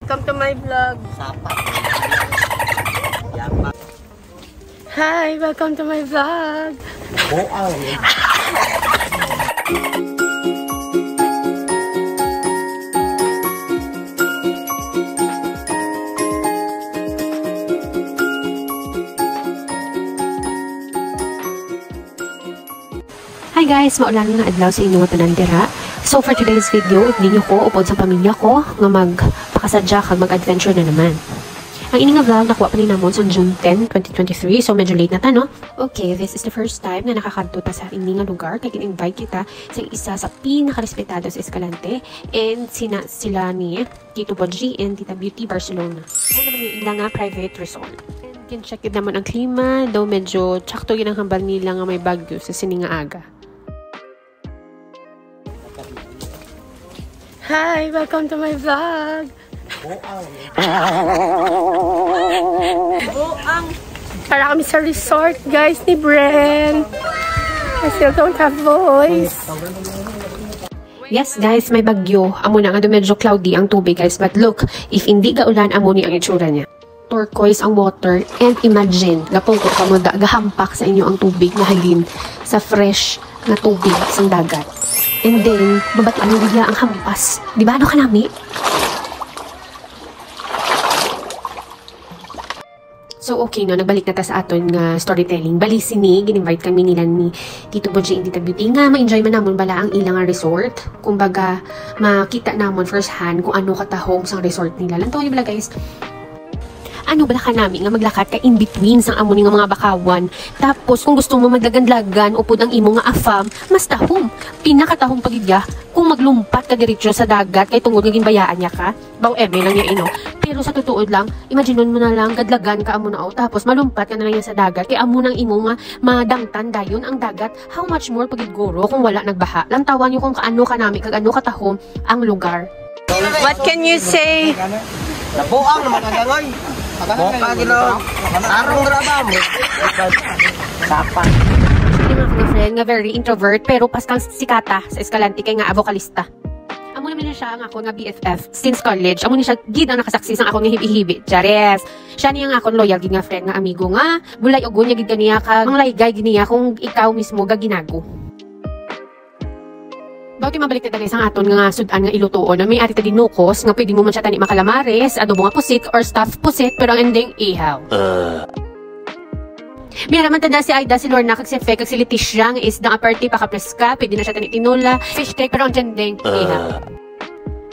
Welcome to my vlog. Hi, welcome to my vlog. Hi guys, maulan nga adlaw sa inyong tanandira. So for today's video, ninyo ko upod sa pamilya ko nga magpakasadya kag mag-adventure na naman. Ang ini nga vlog nakuha pa ni namon sa June 10, 2023. So medyo late na ta, no? Okay, this is the first time na nakakadto ta sa ini nga lugar kay in-invite kita sa isa sa pinaka-respetado sa Escalante and sila ni Tito Bodji and Tita Beauty Barcelona. Ano naman yung ilang nga private resort. And check it naman ang klima, daw medyo tsakto yun ang hambal nila nga may bagyo sa sininga aga. Hi, welcome to my vlog. Para kami sa resort, guys, ni Bren. I still don't have voice. Yes, guys, may bagyo. Amo na nga medyo cloudy ang tubig, guys. But look, if hindi gaulan, amo ni ang itsura niya. Turquoise ang water. And imagine, gapong ko kamuda, gahampak sa inyo ang tubig na halin sa fresh na tubig sa dagat. And then, babatiin mo bigla ang hampas. Di ba? Ano ka nami? So, okay no. Nagbalik na ta sa aton nga storytelling. Bali sini, gin-invite kami nila ni Tito Bodji and Tita Beauty nga ma-enjoy man namon bala ang ilang resort. Kumbaga, makita namon first hand kung ano katahong sang resort nila. Lantaw niyo bala guys. Ano bala ka namin nga maglakad ka in between sang amo ni nga mga bakawan. Tapos kung gusto mo maglagan-lagan upod ang imo nga afam, mas tahom. Pinakatahom pagidya kung maglumpat ka diretso sa dagat kay tungod nga bayaan niya ka. Baw ebe lang niya ino. Pero sa totoo lang, imagine mo na lang gadlagan ka amo na tapos malumpat ka na lang yan sa dagat kay amo nang imo nga madangtan dayon ang dagat. How much more pagidguro kung wala nagbaha. Lantawan niyo kung kaano ka nami kag ano katahom ang lugar. What can you say? Nabuang naman kagangoy. Boka gino. Arong graba mo. Sapan. Hindi mga friend nga very introvert pero paskang sikata sa Escalante kay nga avokalista. Amo naman na siya ang ako nga BFF since college. Amo ni siya gid ang nakasaksis ang ako nga hibi-hibi. Chares. Siya niya nga akong loyal gid nga friend nga amigo nga. Bulay og gunya gid kaniya ka. Mga laygay gid niya kung ikaw mismo ga ginago. Bawti mabalik na guys ang aton nga sudan nga ilutoon na may ati tadi nukos nga pwede mo man siya tani makalamares, adobo nga pusit or stuffed pusit pero ang ending ihaw. May raman tanda si Aida, si Lorna, kag si Fe, kag si Leticia nga isdang aperti pakapreska, pwede na siya tani tinola, fish cake pero ang ending ihaw.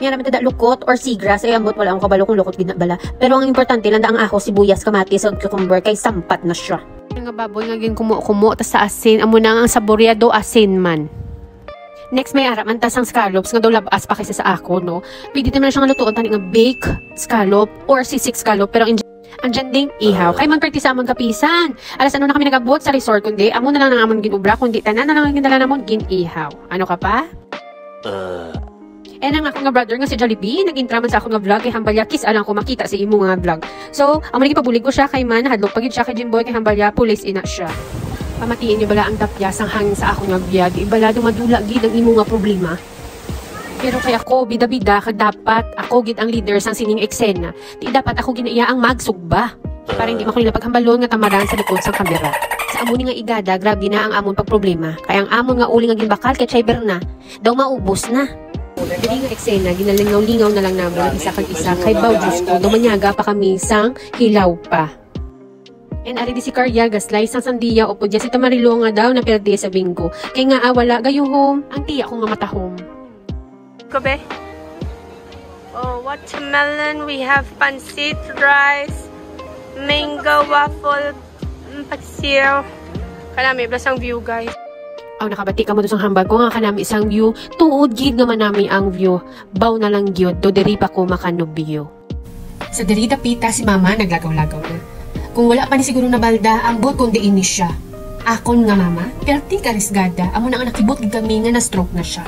May raman tanda lukot or seagrass ay ambot wala akong kabalo kung lukot gid na bala. Pero ang importante landa ang aho, sibuyas, kamatis ug cucumber kay sampat na siya. Nga baboy nga gin kumo ta sa asin, amo na ang saboreado asin man. Next may araman tas ang scallops nga daw labas pa kaysa sa ako, no? Pwede naman siya nga lutuon tani nga bake scallop or sisig scallop pero ang ding ihaw. Kay man perti sa amon kapisan. Alas ano na kami nagabot sa resort kundi amo na lang nang amon ginubra kundi tanan na lang ginala namon gin-ihaw. Ano ka pa? And ang ako nga brother nga si Jollibee nag-intra man sa ako nga vlog kay Hambalya kiss alang ko makita sa imo nga vlog. So, amo nagi pabulig ko siya kay man hadlok pagid siya kay Jimboy kay Hambalya pulis ina siya. Pamatiin niyo bala ang tapyas ang hangin sa ako nga biyag. Ibala dumadula gid ang imo nga problema. Pero kay ako bida-bida kag dapat ako gid ang leader sang sining eksena. Di dapat ako ginaiya ang magsugba. Para hindi makunila paghambalon nga tamaran sa likod sang kamera. Sa amon nga igada grabe na ang amon pagproblema. Kay ang amon nga uli nga ginbakal kay Cyber na daw maubos na. Dili nga eksena ginalingaw-lingaw na lang namon isa kag isa kay baw Diyos ko dumanyaga pa kami sang hilaw pa. And ari di si Cardia gaslay sang sandiya o pudya si Tamarilo nga daw na perdi sa binggo. Kay nga wala gayuhom ang tiya ko nga matahom. Kobe. Oh, watermelon. We have pancit rice, mango waffle, paksiw. Kanami plus ang view guys. Aw nakabati ka mo sang hambal ko nga kanami isang view. Tuod gid nga manami ang view. Baw na lang gyud do diri pa ko makanubyo. Sa diri dapita si mama naglagaw-lagaw na. Kung wala pa ni siguro na balda, ang bot kundi ini siya. Akon nga mama, perti karisgada, amo na nga nakibot gid kami nga na-stroke na siya.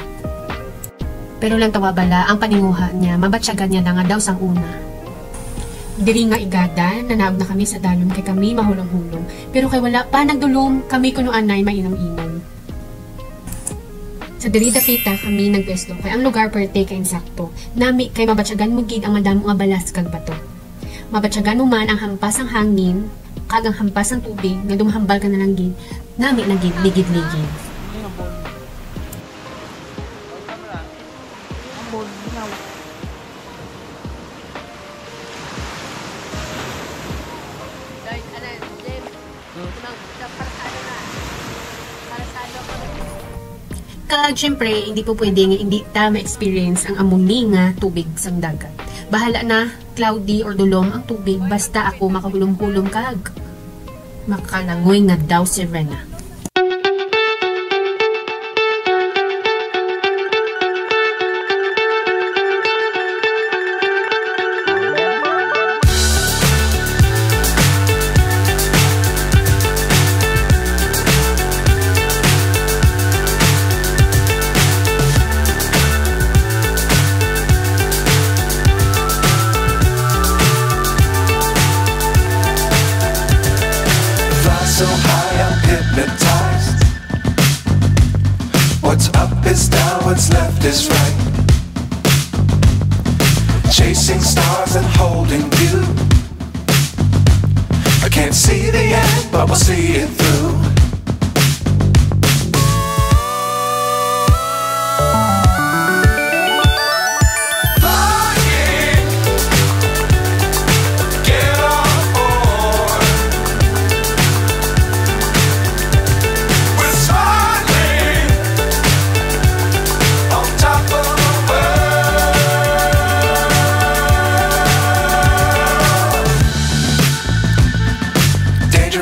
Pero lang tawa bala, ang paninguha niya, mabatsagan niya na nga daw sang una. Diri nga igada, nanaog na kami sa dalom kay kami mahulong-hulong. Pero kay wala pa nagdulom, kami kuno anay mainom-inom. Sa Sa diri dapita kami nagpwesto kay ang lugar perte kay insakto. Nami kay mabatsyagan mo gid ang madamo nga balas kag bato. Mabatsyagan mo man ang hampas ang hangin kag ang hampas ang tubig nga dumahambal ka na lang gid. Nami na gid ligid-ligid. Kag syempre, hindi po pwede nga hindi ta ma-experience ang amuni nga tubig sang dagat. Bahala na cloudy or dulom ang tubig basta ako makahulom-hulom kag makalangoy nga daw si Rena. So high I'm hypnotized. What's up is down, what's left is right. Chasing stars and holding you. I can't see the end, but we'll see it through.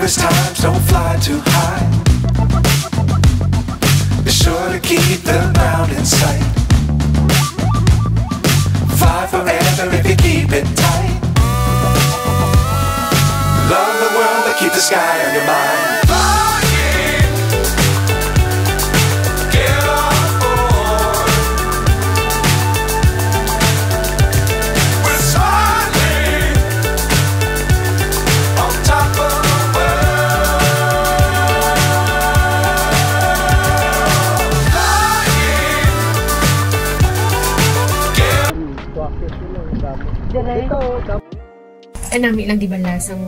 Times don't fly too high. Be sure to keep the ground in sight. Fly forever if you keep it tight. Love the world but keep the sky on your mind. Nami lang di balas ang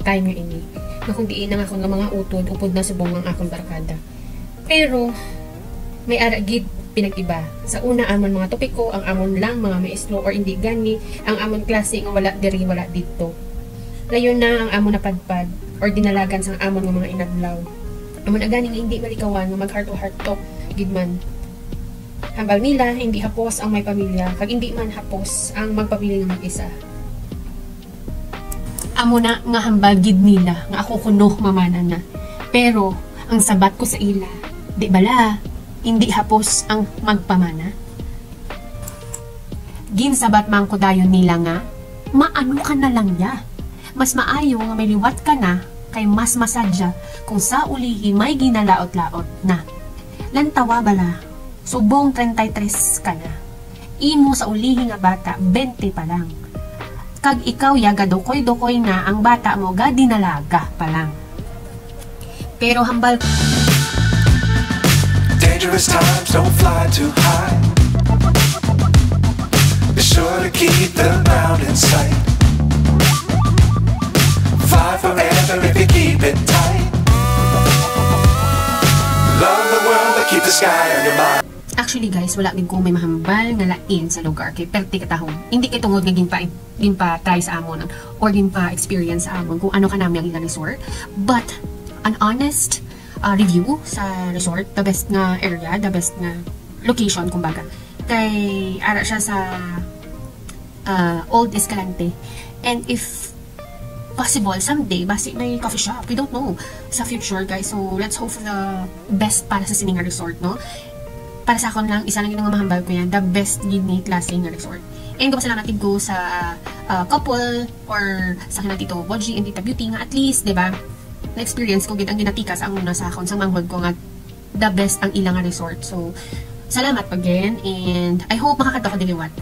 time nga ini. Na kung diin ang akong mga utod, upod na subong ang akong barkada. Pero, may aragid pinag-iba. Sa una amon mga topiko, ang amon lang mga maestro or hindi gani, ang amon klase nga wala diri, wala dito. Layon na ang amon napadpad or dinalagan sa amon ng mga inadlaw. Amon agani nga hindi malikawan nga mag heart to heart talk gidman. Hambal nila, hindi hapos ang may pamilya, kag hindi man hapos ang magpamilya nga mag-isa. Amo na nga hambal gid nila nga ako kuno mamana na. Pero ang sabat ko sa ila, di bala, hindi hapos ang magpamana. Ginsabat man ko dayon nila nga, maano ka na lang ya. Mas maayo nga may liwat ka na kay mas masadya kung sa ulihi may ginalaot-laot na. Lantawa bala, subong 33 ka na. Imo sa ulihi nga bata, 20 pa lang. Kag ikaw yaga dokoy-dokoy na ang bata mo ga dinalaga pa lang. Pero hambal Dangerous times don't fly too high. Be sure to keep the ground in sight. Fly forever if you keep it tight. Love the world but keep the sky on your mind. Actually guys, wala din ko may mahambal nga lain sa lugar kay perti katahon. Hindi kay tungod nga gin pa try sa amon or gin pa experience sa amon kung ano ka namin ang ilang resort. But an honest review sa resort, the best nga area, the best nga location kumbaga. Kay ara siya sa Old Escalante. And if possible someday basi na yung coffee shop, we don't know sa future guys. So let's hope for the best para sa Sininga Resort, no? Para sa akon lang, isa lang yung mahambal ko yan, the best gini klase ng resort. And kapasalamat ko sa couple or sa akin Tito Bodji and Tita Beauty nga at least, diba? Na-experience ko ang ginatika sa ang una sa akon, sa manghod ko nga the best ang ilang resort. So, salamat again and I hope makakadto ko diliwat.